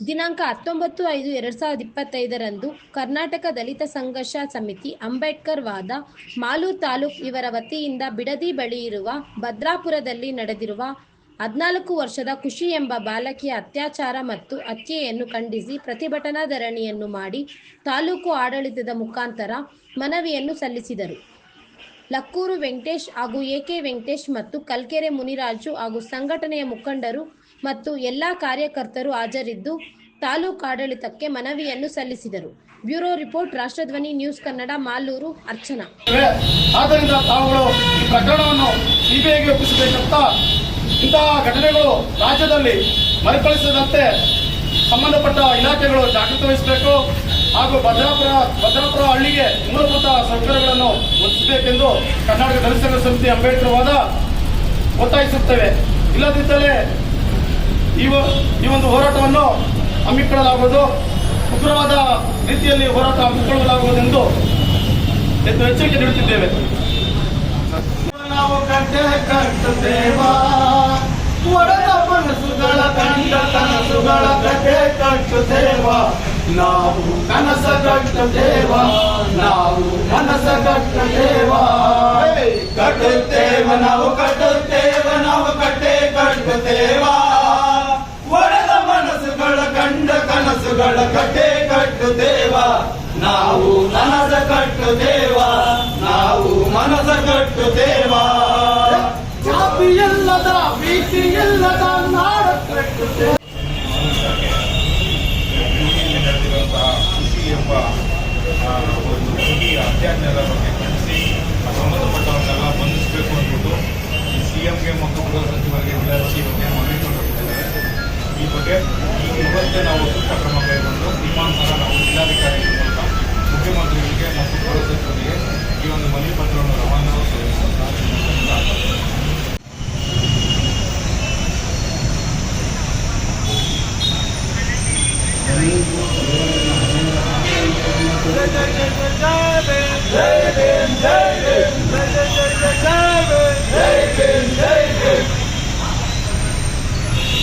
ದಿನಾಂಕ 19/5/2025 ಕರ್ನಾಟಕ ದಲಿತ ಸಂಘರ್ಷ ಸಮಿತಿ ಅಂಬೇಡ್ಕರ್ ವಾದ ಮಾಲೂರು ತಾಲೂಕು ಇವರ ವತಿಯಿಂದ ಬಿಡದಿ ಬಳಿ ಇರುವ ಭದ್ರಾಪುರದಲ್ಲಿ ನಡೆದಿರುವ 14 ವರ್ಷದ ಖುಷಿ ಎಂಬ ಬಾಲಕಿಯ ಅತ್ಯಾಚಾರ ಮತ್ತು ಹತ್ಯೆಯನ್ನು ಖಂಡಿಸಿ ಪ್ರತಿಭಟನಾ ಧರಣಿಯನ್ನು ಮಾಡಿ ತಾಲೂಕು ಆಡಳಿತದ ಮುಖಾಂತರ ಮನವಿಯನ್ನು ಸಲ್ಲಿಸಿದರು. ಲಕ್ಕೂರು ವೆಂಕಟೇಶ್ ಹಾಗೂ ಎಕೆ ವೆಂಕಟೇಶ್ ಮತ್ತು ಕಲ್ಕೆರೆ ಮುನಿರಾಜು ಹಾಗೂ ಸಂಘಟನೆಯ ಮುಖಂಡರು ಮತ್ತು ಎಲ್ಲ ಕಾರ್ಯಕರ್ತರು ಹಾಜರಿದ್ದು ತಾಲೂಕು ಆಡಳಿತಕ್ಕೆ ಮನವಿಯನ್ನು ಸಲ್ಲಿಸಿದರು. Bureau report, ರಾಷ್ಟ್ರಧ್ವನಿ news Kannada, Malur. Archana. ಆದ್ದರಿಂದ ತಾವುಗಳು ಈ ಪ್ರಕರಣವನ್ನು ಸಿಬಿಐಗೆ ಒಪ್ಪಿಸಬೇಕಂತ, ಇಂತಹ ಘಟನೆಗಳು ರಾಜ್ಯದಲ್ಲಿ ಮರುಕಳಿಸದಂತೆ ಸಂಬಂಧಪಟ್ಟ ಇಲಾಖೆಗಳು ಜಾಗೃತಿ ವಹಿಸಬೇಕು ಹಾಗೂ ಭದ್ರಾಪುರ ಹಳ್ಳಿಗೆ ಮೂಲಭೂತ ಸೌಕರ್ಯಗಳನ್ನು ಒದಗಿಸಬೇಕೆಂದು ಕರ್ನಾಟಕ ದಲಿತ ಸಂಘರ್ಷ ಸಮಿತಿ ಅಂಬೇಡ್ಕರ್ ವಾದ ಒತ್ತಾಯಿಸುತ್ತೇವೆ. ಇಲ್ಲದಿದ್ದರೆ ಈ ಒಂದು ಹೋರಾಟವನ್ನು ಹಮ್ಮಿಕೊಳ್ಳಲಾಗುವುದು, ಉಗ್ರವಾದ ರೀತಿಯಲ್ಲಿ ಹೋರಾಟ ಹಮ್ಮಿಕೊಳ್ಳಲಾಗುವುದೆಂದು ಎಚ್ಚರಿಕೆ ನೀಡುತ್ತಿದ್ದೇವೆ. ನಾವು ಗಂಟೆ ಕಟ್ಟುತ್ತೇವಾ, ಒಡೆದ ಮನಸ್ಸುಗಳ ಕಂಡ ಕನಸುಗಳ ಗಂಟೆ ಕಟ್ಟುತ್ತೇವಾ, ನಾವು ಕನಸ ಕಟ್ಟುತ್ತೇವಾ, ನಾವು ಮನಸ ಕಟ್ಟುತ್ತೇವಾ, ಕಟ್ಟುತ್ತೇವ ನಾವು ಕಟ್ಟುತ್ತೇವ, ನಾವು ಕಟ್ಟೆ ಕಟ್ಟುತ್ತೇವಾ, ಒಡೆದ ಮನಸ್ಸುಗಳ ಕಂಡ ಕನಸುಗಳ ಕಟ್ಟೆ ಕಟ್ಟುತ್ತೇವಾ, ನಾವು ಕನಸ ಕಟ್ಟುತ್ತೇವಾ, ನಾವು ಮನಸ ಕಟ್ಟುತ್ತೇವಾ, ಜಾತಿಯಿಲ್ಲದ ಭೀತಿಯಿಲ್ಲದ ನಾಡ ಕಟ್ಟುತ್ತೇವೆ. ನಡೆದಿರುವಂತಹ ಖುಷಿ ಎಂಬ ಒಂದು ಹುಡುಗಿಯ ಅತ್ಯಾಚಾರದ ಬಗ್ಗೆ